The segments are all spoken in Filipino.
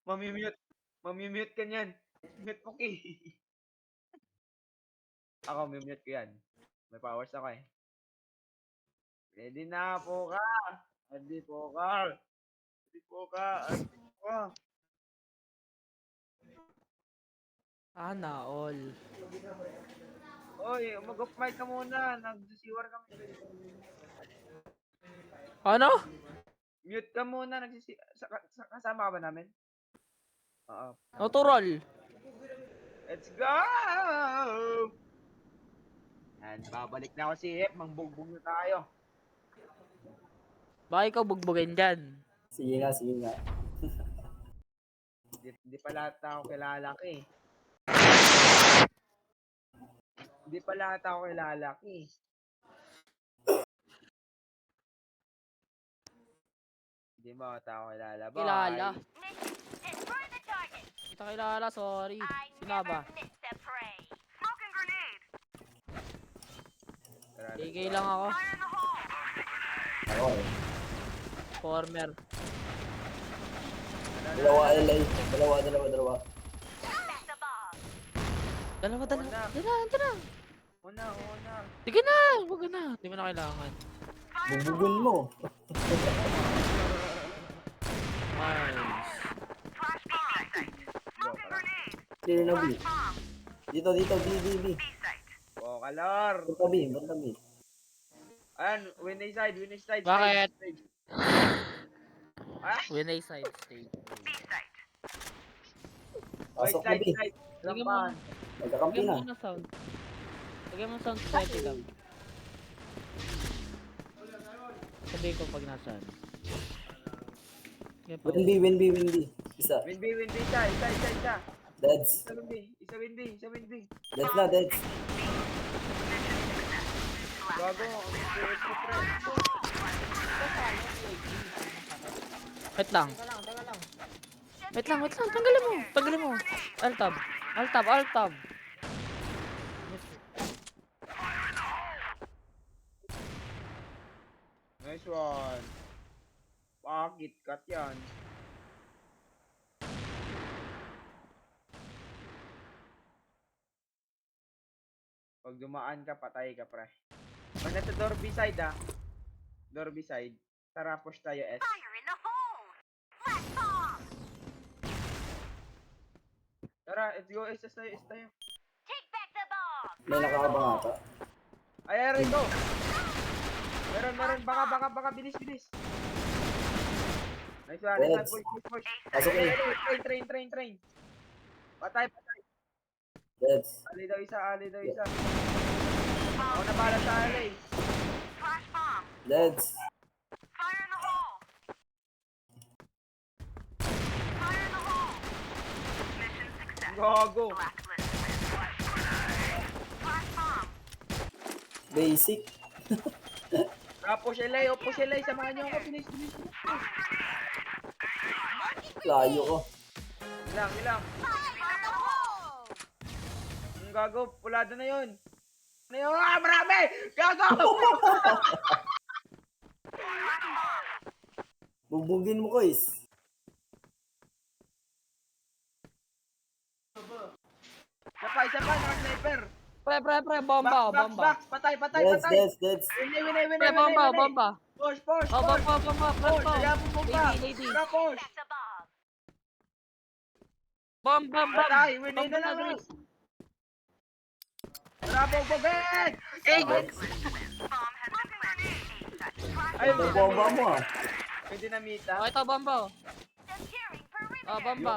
Mamimute. Mamimute ka niyan. Mute mo, Ki. Ako, mimute ko yan. May powers ako eh. Ready na po ka. Ready po ka. Ready po ka. Ready po ka. All. Oy, mag-off mic ka muna. Nagsisiwar kami. Ano? Mute ka muna. Kasama ka ba namin? Oo. Natural. Let's go! Yan, babalik na ako si Hep. Mangbugbog na tayo. Baka ikaw bugbugin dyan. Sige nga, sige nga. Hindi pa lahat ako kilala ka eh. Hindi pa lahat ako kilala ka eh. Hindi mo ako kilala. Bye. Kilala. Kita kilala, sorry. Sino ba? Igay lang ako. Ako eh. Former. Dalawa LA. Dalawa. Dalawa. Una. Sige na, wag na. Di mo na kailangan. Bubugun mo. Nice. Clear na B. Dito, B. Oh, kalor. Punta B. Ayan, win A side. Bakit? Ah? Win A side stage. Pasok na B. Side. Sige mo. Lampahan. Magkakampi Lagyan na. mo na sound. Lagyan mo sound 20 lang. Sabihin ko pag nasaan. Sige pa. Win B. Isa. Win B, isa. Deads. Isa win B. Deads na, deads. Gago, ang spirit ko, pre. Wait lang. Tanggalin mo. Alt tab. Nice one. Pakit cut yan. Pag dumaan ka, patay ka, pre. Pag nasa door B side, ah. Door B side. Tara, push tayo, S. Tara, let's go, S tayo. May nakaabang ata. Ay, Rico! Meron, baka, bilis. Nice one, Yes. push. Pasok A. Train. Patay. Deads. Ali daw isa. Ako na bala sa Ali. Deads. Gago. Basic. Push LA, samahan niyo ako, bilis. Layo ko. Ilang. Ang gago, pulado na yun. Marami! Gago! Bubugin mo, guys. Isa pa, naka-sniper. Pre, bomba. Back, patay. Deads. Win. Pre, bomba. Push. Bomba. Kaya mo bomba. Lady. Tara, push. Bomba. Patay, win na lang. Tara, bogin! Ay, Bomba mo ah. may dinamita. Oh, ito bomba. Oh, bomba.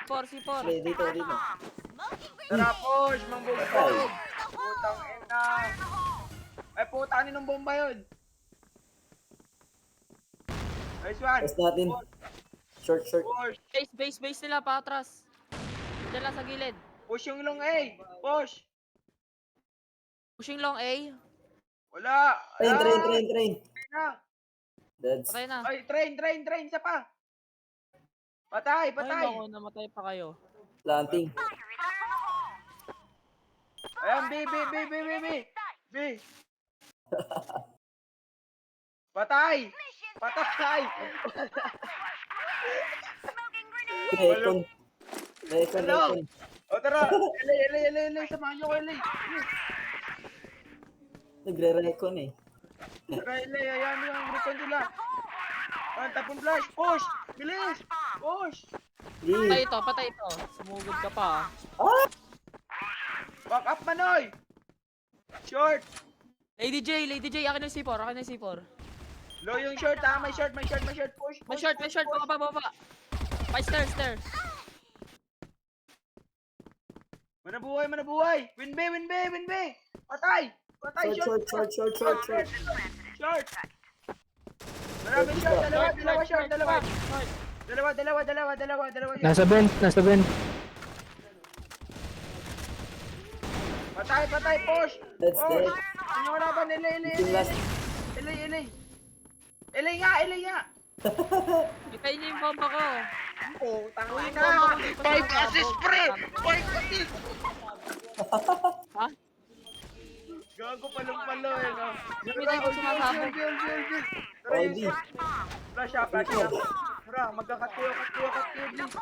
C4. Dito. Tara, push, mangbugbog. Putang ina. Ay, puta, kaninong bomba yun? Nice one. Press natin. Short. Push. Base nila pa atras. Diyan lang sa gilid. Push yung long A. Push. Pushing long A. Wala. Train. Na. Deads. Patay na. Ay, train. Isa pa. Patay. Ay, naku, namatay pa kayo. Planting. Ayan, B. Patay. Recon. Recon, Hello? recon. O tara, LA, samahan nyo ko LA. Nagre-recon eh. Tara LA, ayan yung recon nila. Ah, tapon flash, push! Bilis! Push! Patay Sige. ito, patay ito. Sumugod ka pa. Ah! Back up, Manoy! Short! Lady J, akin yung C4, akin yung C4. Low yung short ha, may short, push, May short, baba. Pa stairs. Manabuhay! Win B! Patay! Short. Short! Maraming short, dalawa short. Dalawa short. Nasa vent. Patay, push! That's dead. Ano wala ba? Team last. LA nga! Itayin niyo yung bomba ko. Oh, tangin Yung bomba ko na! dito 5 sa assist, kabog. pre! 5 assist! Ha? Gago palong-palo eh, no? Yung hindi ko sumasabog. Tara, Aldi. flash up. Tara, magka-cut-tail, please.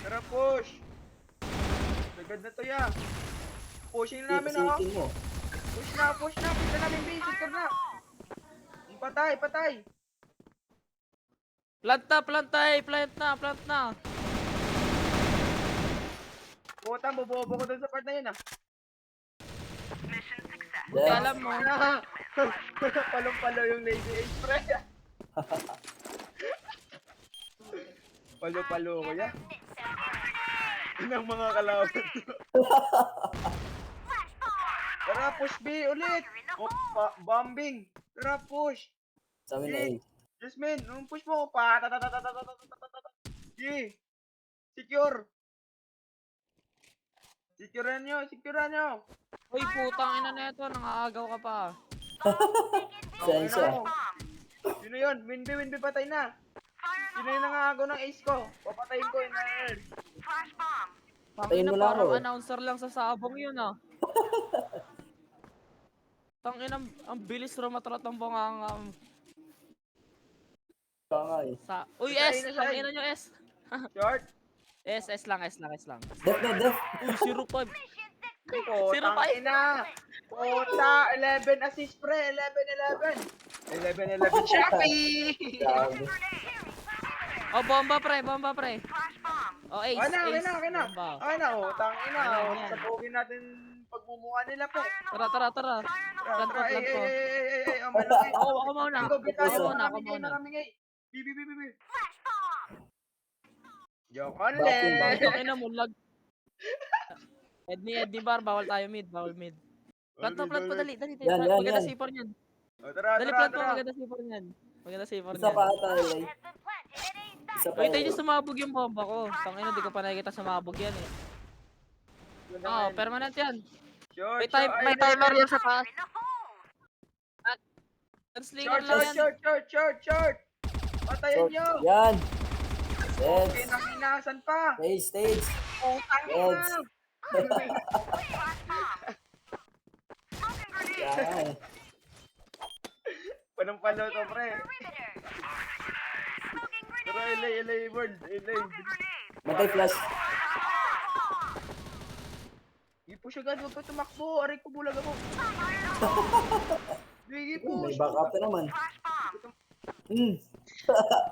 Tara, push! Sagad na to ya. Pushing na namin ako. Ipasukin mo. Push na. Push na namin, B. Shoot na. Patay. Plant na. Puta, bobobo ko dun sa part na yun, ah. Buti Dead. alam mo. Palong-palo yung Lady H, pre. Palo-palo ko ya. Inang mga kalaban. Tara, push B ulit. Bombing. Tara, push. Sa amin na A. Jasmine, nung push mo pa. G. Secure. Securean nyo. Uy, putang ina na ito. Nangaagaw ka pa. Sensya. Sino yun? Win B, patay na. Sino yung nangagaw ng ace ko? Papatayin ko yun na yun. Patayin Tangina, mo lang parang ako. announcer lang sa sabong yun ah. Tangina, ang bilis rumatrat ng bunganga. Kaya nga eh. Uy, Patay S! na siya, Tangina nyo, S! Short. S lang. Def. Uy, 0-5. Putang ina. Puta, 11 assist pre. 11. 11 Shopee. Grabe. Oh, bomba pre. Oh, ace, Okay na. Bomba. Okay na, utang ina. Ayan, yan. Sabugin natin pagmumukha nila po. Tara. Plant ko. Ang malaki. Ako muna. Ako muna. Bi. Joke on Bakit ba? le. Tangina mo, lag. Edni bar, bawal mid. Plant po, dali. Yan. Maganda C4 niyan. Tara. Dali, plant po, maganda C4 niyan. Isa pa ata eh. Isa pa Wait, tayo eh. sumabog yung bomba ko. Tangina, di ko pa nakikita sumabog yan eh. Oo, permanent yan. May timer yan sa taas. Slinger lang yan. Short. Patayin Short. nyo. Yan. Okay, Dead. nakinasan pa. Stage. Utang Dead. ina. Yan. Panong-palo to, pre. Pero LA world. Matay flash. Ipush agad, huwag ka tumakbo. Aray ko, bulag ako. Sige, May push. backup na naman.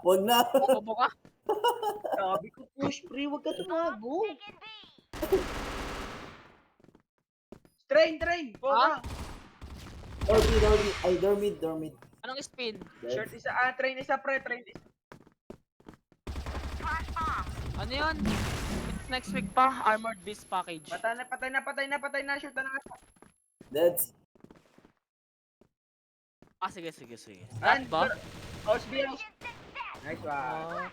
Wag na. Bobo ka. Sabi ko, push, pre. Huwag ka tumakbo. Train. Poka. Dormid. Anong spin? Short isa. Train isa, pre. Ano yun? Next week pa, Armored Beast package. Patay na. Shoot na nga. Dead. Ah, sige. That ba? House B. Nice one. Oh.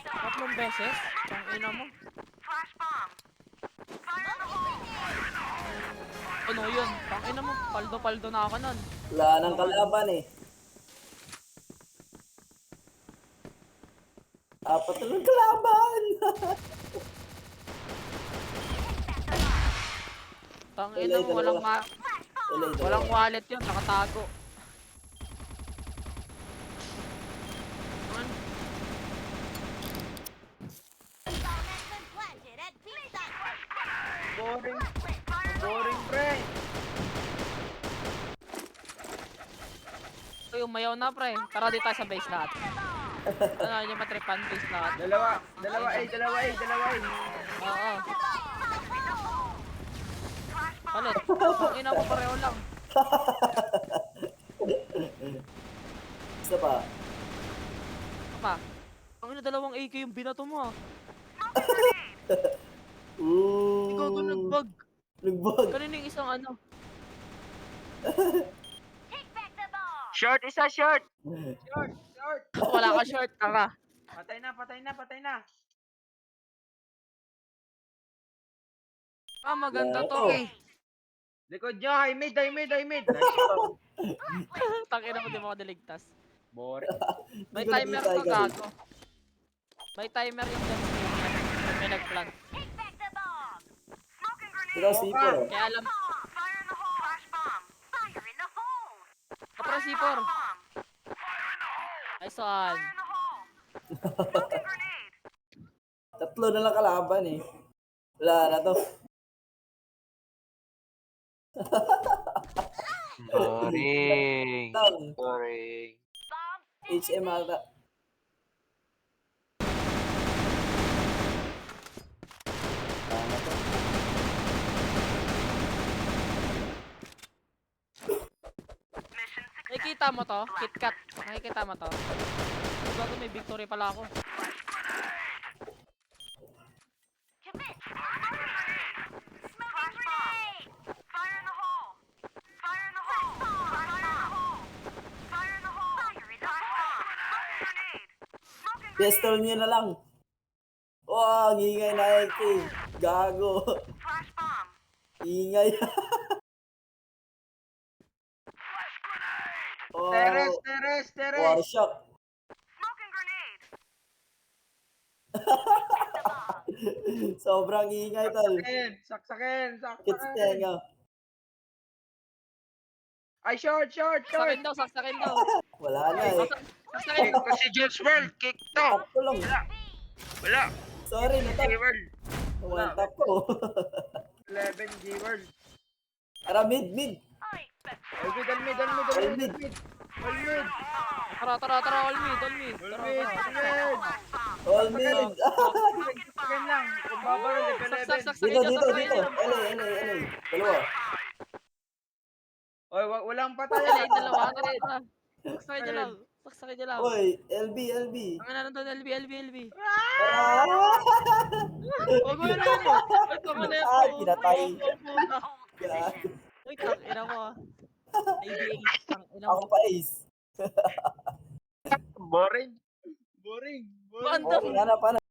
Tatlong beses? Ang ina mo. Ano yun? Ang ina mo, paldo na ako nun. Wala nang kalaban eh. Apat na ng kalaban. Tang ina mo, walang walang wallet yun, nakatago. Ano? Boring. Boring, pre. Uy, umayaw na pre. Tara dito tayo sa base lahat. Ano, yung matripan base lahat. Dalawa A. Oo. Palit. Ang ina mo pareho lang. Isa pa. Apa? Ang ina dalawang AK yung binato mo ah. Ikaw Ooh. nagbag. Nagbag. Kanina yung isang ano. Short, isa short. Short. Wala ka short, tara. Patay na. Ah, maganda to. Wow. Likod nyo, high mid. Nice to. Tangina mo, di mo ako niligtas. Boring. May Hindi ko timer nakita, to, ikaw. gago. May timer yung gun station. May nag-plant. Ikaw, Sipor. Kaya alam. Kapra C4. Ay, saan? Tatlo na lang kalaban eh. Wala na to. Boring. Down. Boring. HM ata. Tama to. Nakikita mo to? KitKat. Nakikita mo to? Bago may victory pala ako. Pistol nyo na lang. Wow, ang ingay na LK. Gago. Ingay. Wow. Teres. War shock. Sobrang ingay tol. Saksakin. Kits tenga. Ay, short. Saksakin daw. Wala na eh. Saksakin. Kick to si Jules World. Kick to. Tap ko lang. Wala. Sorry, natap. G-World. One tap ko. 11 G-World. Tara, mid. All mid. All mid. Tara, all mid. All mid. Saksakin lang. Kung babaril, Saksakin Dito. niya. LA. Dalawa. Oy, walang patay. Dala, dalawa. Tara. Saksakin niya lang. Oy, LB. Ang ina nandun, LB. Ah! Huwag mo na yun. Ay, tama na yun. Ay, pinatay. Gago. Ay, tangina mo ah. ABA. Tangina mo. Ako pa ace. Boring. Paano? Okay, hanap.